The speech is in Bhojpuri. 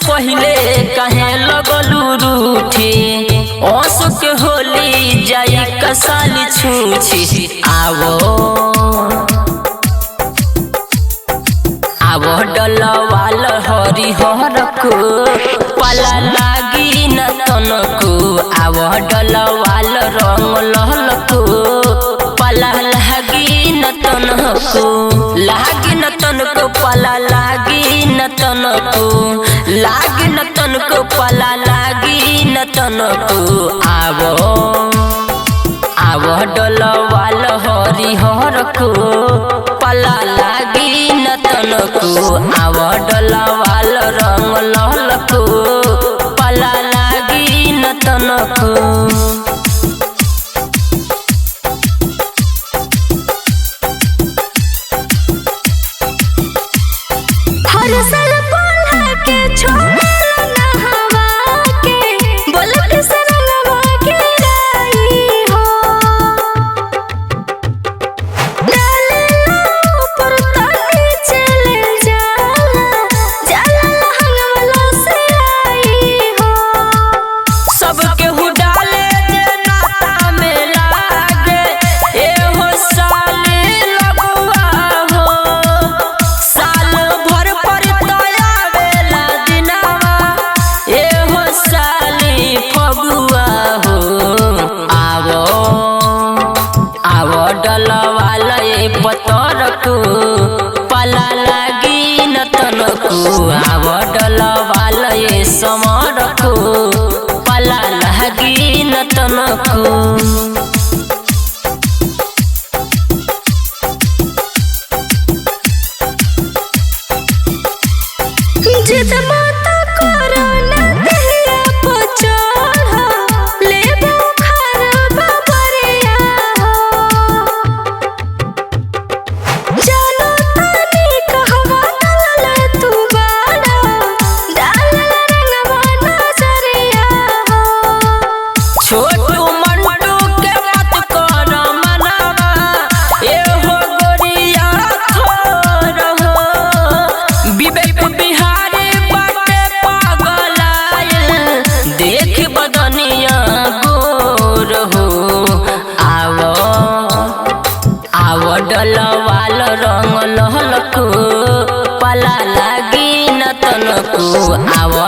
पहले कहे लगलू रूठी ओसु के होली जाई कसाली छूछी आवो आवो डलवाल हरिहर को पला लागी न तनको आवो डलवाल रंग लहल को पला लागी न तनको लागी न तनको पला लागी न तनको लागी न तनको पला लागी न तनको आवो आवो डलवाल हरिहर को पला लागी न तनको आवो डलवाल रंग लहल को पला लागी न तनको। पतर को पला लागी न तनको आवो डलवाल ये समर को पला लागी न तनको। डलवाल रंग लहल को पला लागी न तनको आवो